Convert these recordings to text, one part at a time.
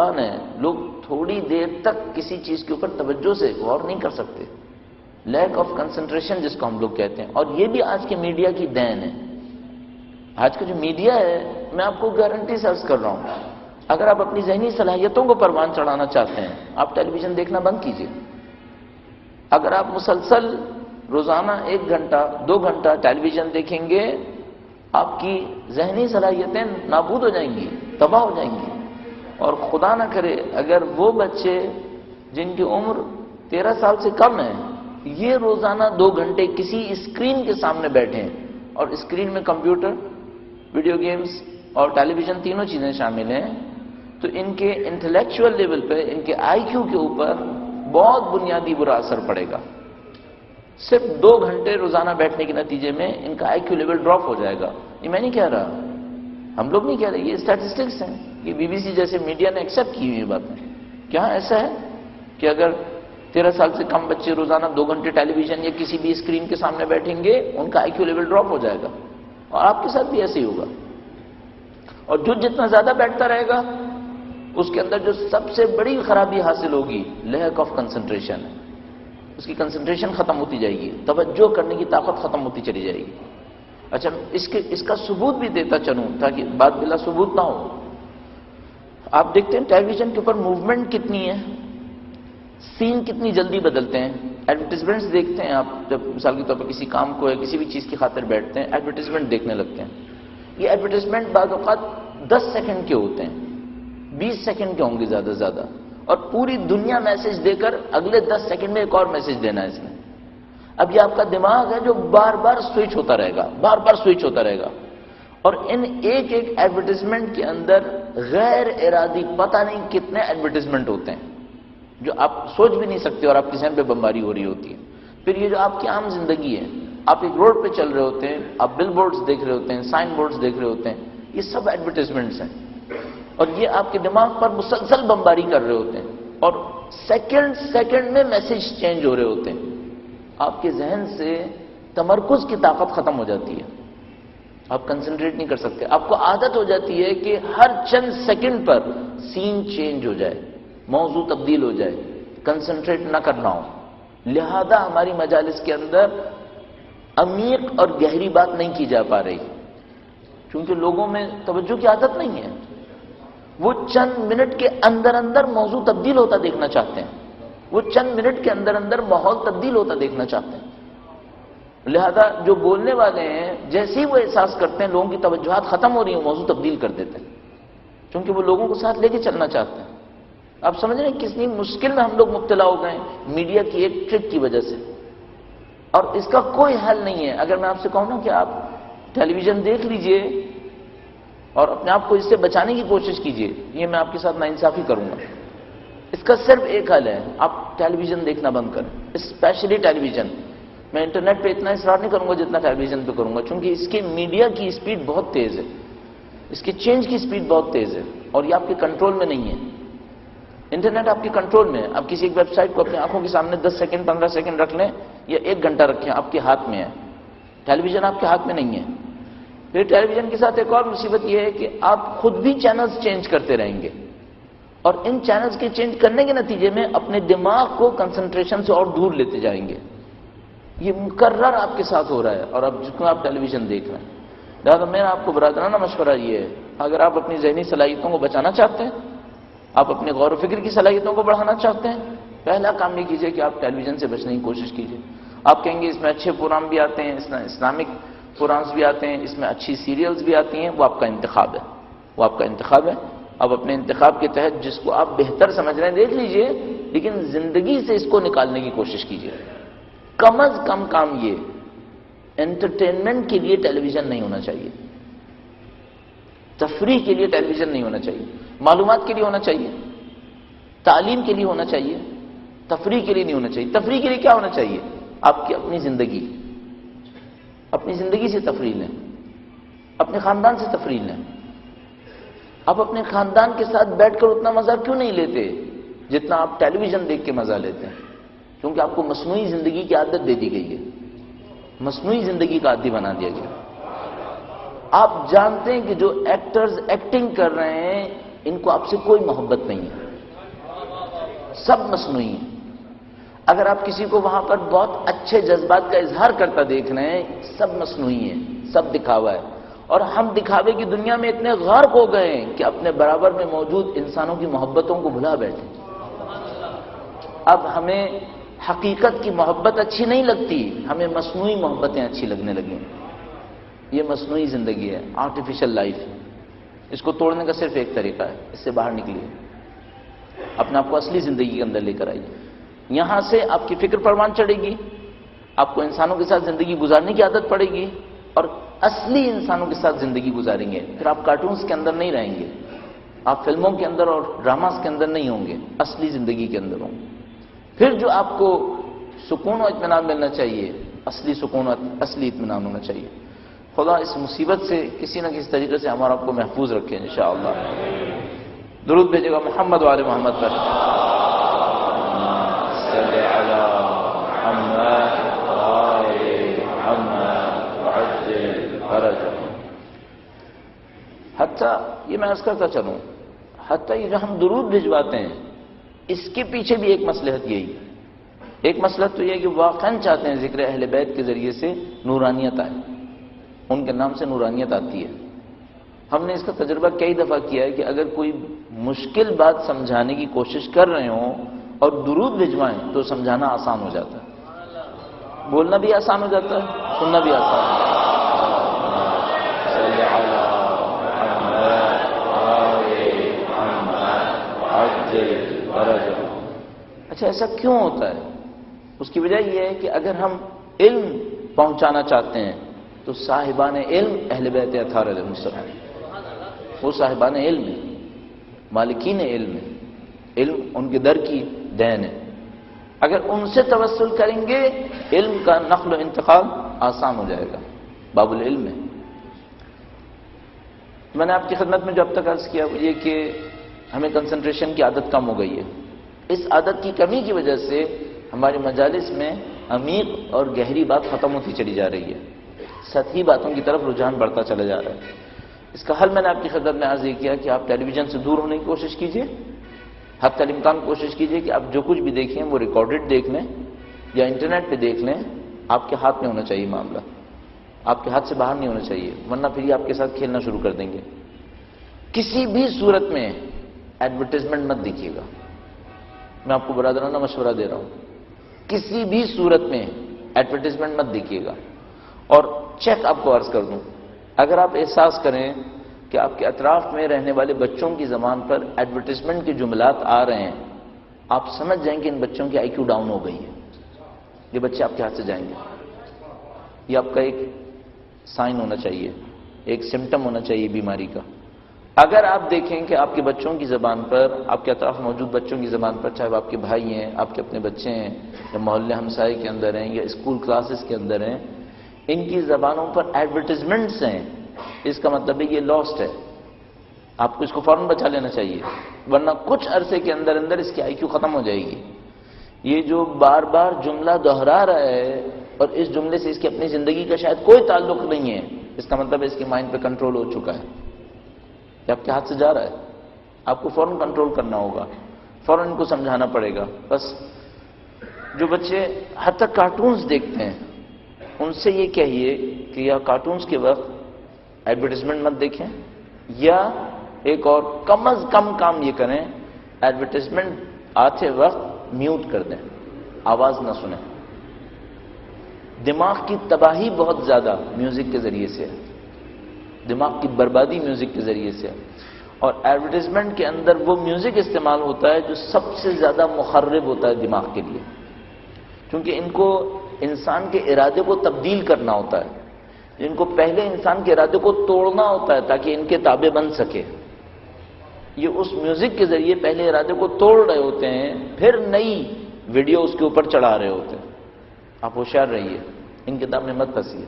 فقدان ہے. لوگ تھوڑی دیر تک کسی چیز کے اوپر توجہ سے غور نہیں کر سکتے. لیک آف کنسنٹریشن جس کو ہم لوگ کہتے ہیں. اور یہ بھی آج کے میڈیا کی دین ہے. آج کا جو میڈیا ہے، میں آپ کو گارنٹی سے عرض کر رہا ہوں، اگر آپ اپنی ذہنی صلاحیتوں کو پروان چڑھانا چاہتے ہیں، آپ ٹیلی ویژن دیکھنا بند کیجیے. اگر آپ مسلسل روزانہ 1 گھنٹہ 2 گھنٹہ ٹیلی ویژن دیکھیں گے، آپ کی ذہنی صلاحیتیں نابود ہو جائیں گی، تباہ ہو جائیں گی. اور خدا نہ کرے اگر وہ بچے جن کی عمر 13 سال سے کم ہے، یہ روزانہ 2 گھنٹے کسی اسکرین کے سامنے بیٹھیں، اور اسکرین میں کمپیوٹر، ویڈیو گیمز اور ٹیلی ویژن تینوں چیزیں شامل ہیں، تو ان کے انٹلیکچوئل لیول پہ، ان کے آئی کیو کے اوپر بہت بنیادی برا اثر پڑے گا. صرف 2 گھنٹے روزانہ بیٹھنے کے نتیجے میں ان کا آئی کیو لیول ڈراپ ہو جائے گا. یہ میں نہیں کہہ رہا، ہم لوگ نہیں کہہ رہے، یہ اسٹیٹسٹکس ہیں. یہ بی بی سی جیسے میڈیا نے ایکسیپٹ کی ہوئی باتیں. کیا ایسا ہے کہ اگر 13 سال سے کم بچے روزانہ 2 گھنٹے ٹیلی ویژن یا کسی بھی اسکرین کے سامنے بیٹھیں گے، ان کا آئی کیو لیول ڈراپ ہو جائے گا؟ اور آپ کے ساتھ بھی ایسے ہی ہوگا. اور جو جتنا زیادہ بیٹھتا رہے گا، اس کے اندر جو سب سے بڑی خرابی حاصل ہوگی، لیک آف کنسنٹریشن ہے. اس کی کنسنٹریشن ختم ہوتی جائے گی، توجہ کرنے کی طاقت ختم ہوتی چلی جائے گی. اچھا، اس کا ثبوت بھی دیتا چلوں تاکہ بات بلا ثبوت نہ ہو. آپ دیکھتے ہیں ٹیلی ویژن کے اوپر موومنٹ کتنی ہے، سین کتنی جلدی بدلتے ہیں. ایڈورٹیزمنٹس دیکھتے ہیں آپ، جب مثال کے طور پر کسی کام کو یا کسی بھی چیز کی خاطر بیٹھتے ہیں، ایڈورٹیزمنٹ دیکھنے لگتے ہیں. یہ ایڈورٹیزمنٹ بعض اوقات 10 سیکنڈ کے ہوتے ہیں، 20 سیکنڈ کے ہوں گے زیادہ سے زیادہ، اور پوری دنیا میسج دے کر اگلے 10 سیکنڈ میں ایک اور میسج دینا ہے اس نے. اب یہ آپ کا دماغ ہے جو بار بار سوئچ ہوتا رہے گا، بار بار سوئچ ہوتا رہے گا. اور ان ایک ایک ایڈورٹیزمنٹ کے اندر غیر ارادی پتہ نہیں کتنے ایڈورٹیزمنٹ ہوتے ہیں جو آپ سوچ بھی نہیں سکتے، اور آپ کی ذہن پہ بمباری ہو رہی ہوتی ہے. پھر یہ جو آپ کی عام زندگی ہے، آپ ایک روڈ پہ چل رہے ہوتے ہیں، آپ بل بورڈز دیکھ رہے ہوتے ہیں، سائن بورڈز دیکھ رہے ہوتے ہیں، یہ سب ایڈورٹیزمنٹس ہیں. اور یہ آپ کے دماغ پر مسلسل بمباری کر رہے ہوتے ہیں، اور سیکنڈ میں میسج چینج ہو رہے ہوتے ہیں. آپ کے ذہن سے تمرکز کی طاقت ختم ہو جاتی ہے، آپ کنسنٹریٹ نہیں کر سکتے. آپ کو عادت ہو جاتی ہے کہ ہر چند سیکنڈ پر سین چینج ہو جائے، موضوع تبدیل ہو جائے، کنسنٹریٹ نہ کرنا ہو. لہذا ہماری مجالس کے اندر عمیق اور گہری بات نہیں کی جا پا رہی، کیونکہ لوگوں میں توجہ کی عادت نہیں ہے. وہ چند منٹ کے اندر اندر موضوع تبدیل ہوتا دیکھنا چاہتے ہیں، وہ چند منٹ کے اندر اندر ماحول تبدیل ہوتا دیکھنا چاہتے ہیں. لہذا جو بولنے والے ہیں، جیسے ہی وہ احساس کرتے ہیں لوگوں کی توجہات ختم ہو رہی ہیں، موضوع تبدیل کر دیتے ہیں، کیونکہ وہ لوگوں کو ساتھ لے کے چلنا چاہتے ہیں. آپ سمجھ رہے ہیں کتنی مشکل میں ہم لوگ مبتلا ہو گئے ہیں میڈیا کی ایک ٹرک کی وجہ سے. اور اس کا کوئی حل نہیں ہے. اگر میں آپ سے کہوں نا کہ آپ ٹیلی ویژن دیکھ لیجئے اور اپنے آپ کو اس سے بچانے کی کوشش کیجئے، یہ میں آپ کے ساتھ ناانصافی کروں گا. اس کا صرف ایک حل ہے، آپ ٹیلی ویژن دیکھنا بند کریں، اسپیشلی ٹیلی ویژن. میں انٹرنیٹ پہ اتنا اصرار نہیں کروں گا جتنا ٹیلی ویژن پہ کروں گا، کیونکہ اس کے میڈیا کی سپیڈ بہت تیز ہے، اس کے چینج کی سپیڈ بہت تیز ہے، اور یہ آپ کے کنٹرول میں نہیں ہے. انٹرنیٹ آپ کے کنٹرول میں ہے. آپ کسی ایک ویب سائٹ کو اپنی آنکھوں کے سامنے 10 سیکنڈ 15 سیکنڈ رکھ لیں یا 1 گھنٹہ رکھیں، آپ کے ہاتھ میں ہے. ٹیلی ویژن آپ کے ہاتھ میں نہیں ہے. پھر ٹیلی ویژن کے ساتھ ایک اور مصیبت یہ ہے کہ آپ خود بھی چینلز چینج کرتے رہیں گے، اور ان چینلز کے چینج کرنے کے نتیجے میں اپنے دماغ کو کنسنٹریشن سے اور دور لیتے جائیں گے. یہ مکرر آپ کے ساتھ ہو رہا ہے، اور اب جتنا آپ ٹیلی ویژن دیکھ رہے ہیں. لہٰذا میرا آپ کو برادرانہ مشورہ یہ ہے، اگر آپ اپنی ذہنی صلاحیتوں کو بچانا چاہتے ہیں، آپ اپنے غور و فکر کی صلاحیتوں کو بڑھانا چاہتے ہیں، پہلا کام یہ کیجئے کہ آپ ٹیلی ویژن سے بچنے کی کوشش کیجئے. آپ کہیں گے اس میں اچھے پروگرام بھی آتے ہیں، اس میں اسلامک پروگرامز بھی آتے ہیں، اس میں اچھی سیریلز بھی آتی ہیں، وہ آپ کا انتخاب ہے، وہ آپ کا انتخاب ہے. اب اپنے انتخاب کے تحت جس کو آپ بہتر سمجھ رہے ہیں دیکھ لیجئے، لیکن زندگی سے اس کو نکالنے کی کوشش کیجئے. کم از کم کام یہ، انٹرٹینمنٹ کے لیے ٹیلی ویژن نہیں ہونا چاہیے، تفریح کے لیے ٹیلی ویژن نہیں ہونا چاہیے، معلومات کے لیے ہونا چاہیے، تعلیم کے لیے ہونا چاہیے، تفریح کے لیے نہیں ہونا چاہیے. تفریح کے لیے کیا ہونا چاہیے؟ آپ کی اپنی زندگی، اپنی زندگی سے تفریح لیں، اپنے خاندان سے تفریح لیں. آپ اپنے خاندان کے ساتھ بیٹھ کر اتنا مزہ کیوں نہیں لیتے جتنا آپ ٹیلی ویژن دیکھ کے مزہ لیتے ہیں؟ کیونکہ آپ کو مصنوعی زندگی کی عادت دے دی گئی ہے، مصنوعی زندگی کا عادی بنا دیا گیا. آپ جانتے ہیں کہ جو ایکٹرز ایکٹنگ کر رہے ہیں ان کو آپ سے کوئی محبت نہیں ہے، سب مصنوعی ہیں۔ اگر آپ کسی کو وہاں پر بہت اچھے جذبات کا اظہار کرتا دیکھ رہے ہیں، سب مصنوعی ہیں، سب دکھاوا ہے۔ اور ہم دکھاوے کی دنیا میں اتنے غرق ہو گئے ہیں کہ اپنے برابر میں موجود انسانوں کی محبتوں کو بھلا بیٹھے۔ اب ہمیں حقیقت کی محبت اچھی نہیں لگتی، ہمیں مصنوعی محبتیں اچھی لگنے لگیں۔ یہ مصنوعی زندگی ہے، آرٹیفیشل لائف۔ اس کو توڑنے کا صرف ایک طریقہ ہے، اس سے باہر نکلیے، اپنے آپ کو اصلی زندگی کے اندر لے کر آئیے۔ یہاں سے آپ کی فکر پروان چڑھے گی، آپ کو انسانوں کے ساتھ زندگی گزارنے کی عادت پڑے گی، اور اصلی انسانوں کے ساتھ زندگی گزاریں گے۔ پھر آپ کارٹونز کے اندر نہیں رہیں گے، آپ فلموں کے اندر اور ڈراماز کے اندر نہیں ہوں گے، اصلی زندگی کے اندر ہوں گے۔ پھر جو آپ کو سکون و اطمینان ملنا چاہیے، اصلی سکون و اصلی اطمینان ہونا چاہیے۔ خدا اس مصیبت سے کسی نہ کسی طریقے سے ہمارا آپ کو محفوظ رکھے انشاءاللہ۔ درود بھیجے گا محمد و آل محمد پر۔ صلی علی محمد و آل محمد وعجل فرجهم۔ حتیٰ یہ میں عرض کرتا چلوں، حتیٰ یہ جو ہم درود بھجواتے ہیں، اس کے پیچھے بھی ایک مصلحت یہی ہے۔ ایک مصلحت تو یہ ہے کہ واقعاً چاہتے ہیں ذکر اہل بیت کے ذریعے سے نورانیت آئے، ان کے نام سے نورانیت آتی ہے۔ ہم نے اس کا تجربہ کئی دفعہ کیا ہے کہ اگر کوئی مشکل بات سمجھانے کی کوشش کر رہے ہوں اور درود بھجوائیں تو سمجھانا آسان ہو جاتا ہے، بولنا بھی آسان ہو جاتا ہے، سننا بھی آسان ہو جاتا ہے۔ صلی علی محمد وآل محمد وعجل فرجهم۔ اچھا ایسا کیوں ہوتا ہے؟ اس کی وجہ یہ ہے کہ اگر ہم علم پہنچانا چاہتے ہیں تو صاحبان علم اہل بیت اطہار علیہ السلام، وہ صاحبان علم ہیں، مالکین علم ہیں، علم ان کے در کی دین ہے۔ اگر ان سے توسل کریں گے علم کا نقل و انتقال آسان ہو جائے گا، باب العلم ہے۔ میں نے آپ کی خدمت میں جو اب تک عرض کیا وہ یہ کہ ہمیں کنسنٹریشن کی عادت کم ہو گئی ہے۔ اس عادت کی کمی کی وجہ سے ہماری مجالس میں عمیق اور گہری بات ختم ہوتی چلی جا رہی ہے، سطحی باتوں کی طرف رجحان بڑھتا چلا جا رہا ہے۔ اس کا حل میں نے آپ کی خدمت میں عرض یہ کیا کہ آپ ٹیلی ویژن سے دور ہونے کی کوشش کیجئے، حتی الامکان کوشش کیجئے کہ آپ جو کچھ بھی دیکھیں وہ ریکارڈڈ دیکھ لیں یا انٹرنیٹ پہ دیکھ لیں، آپ کے ہاتھ میں ہونا چاہیے معاملہ، آپ کے ہاتھ سے باہر نہیں ہونا چاہیے، ورنہ پھر یہ آپ کے ساتھ کھیلنا شروع کر دیں گے۔ کسی بھی صورت میں ایڈورٹائزمنٹ مت دیکھیے گا، میں آپ کو برادرانہ مشورہ دے رہا ہوں، کسی بھی صورت میں ایڈورٹائزمنٹ مت دیکھیے گا۔ اور چیک آپ کو عرض کر دوں، اگر آپ احساس کریں کہ آپ کے اطراف میں رہنے والے بچوں کی زبان پر ایڈورٹائزمنٹ کے جملات آ رہے ہیں، آپ سمجھ جائیں کہ ان بچوں کی آئی کیو ڈاؤن ہو گئی ہے، یہ بچے آپ کے ہاتھ سے جائیں گے۔ یہ آپ کا ایک سائن ہونا چاہیے، ایک سمٹم ہونا چاہیے بیماری کا۔ اگر آپ دیکھیں کہ آپ کے بچوں کی زبان پر، آپ کے اطراف موجود بچوں کی زبان پر، چاہے وہ آپ کے بھائی ہیں، آپ کے اپنے بچے ہیں، یا محلے ہمسائے کے اندر ہیں، یا اسکول کلاسز کے اندر ہیں، ان کی زبانوں پر ایڈورٹائزمنٹس ہیں، اس کا مطلب ہے یہ لاسٹ ہے، آپ کو اس کو فوراً بچا لینا چاہیے، ورنہ کچھ عرصے کے اندر اندر اس کی آئی کیو ختم ہو جائے گی۔ یہ جو بار بار جملہ دہرا رہا ہے اور اس جملے سے اس کی اپنی زندگی کا شاید کوئی تعلق نہیں ہے، اس کا مطلب ہے اس کی مائنڈ پہ کنٹرول ہو چکا ہے، یہ آپ کے ہاتھ سے جا رہا ہے، آپ کو فوراً کنٹرول کرنا ہوگا، فوراً ان کو سمجھانا پڑے گا۔ بس جو بچے حتی کارٹونز دیکھتے ہیں ان سے یہ کہیے کہ یا کارٹونز کے وقت ایڈورٹائزمنٹ مت دیکھیں، یا ایک اور کم از کم کام یہ کریں، ایڈورٹائزمنٹ آتے وقت میوٹ کر دیں، آواز نہ سنیں۔ دماغ کی تباہی بہت زیادہ میوزک کے ذریعے سے ہے، دماغ کی بربادی میوزک کے ذریعے سے ہے، اور ایڈورٹائزمنٹ کے اندر وہ میوزک استعمال ہوتا ہے جو سب سے زیادہ مخرب ہوتا ہے دماغ کے لیے، کیونکہ ان کو انسان کے ارادے کو تبدیل کرنا ہوتا ہے، ان کو پہلے انسان کے ارادے کو توڑنا ہوتا ہے تاکہ ان کے تابع بن سکے۔ یہ اس میوزک کے ذریعے پہلے ارادے کو توڑ رہے ہوتے ہیں، پھر نئی ویڈیو اس کے اوپر چڑھا رہے ہوتے ہیں۔ آپ ہوشیار رہیے، ان کتاب میں مت پھنسیے،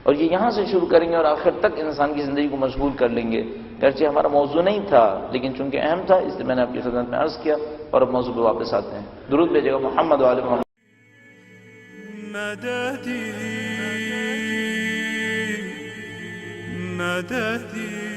اور یہ یہاں سے شروع کریں گے اور آخر تک انسان کی زندگی کو مشغول کر لیں گے۔ گرچہ ہمارا موضوع نہیں تھا لیکن چونکہ اہم تھا اس لیے میں نے آپ کی خدمت میں عرض کیا، اور اب موضوع پہ واپس آتے ہیں۔ درود بھیجے گا محمد وآل محمد۔ مددی مددی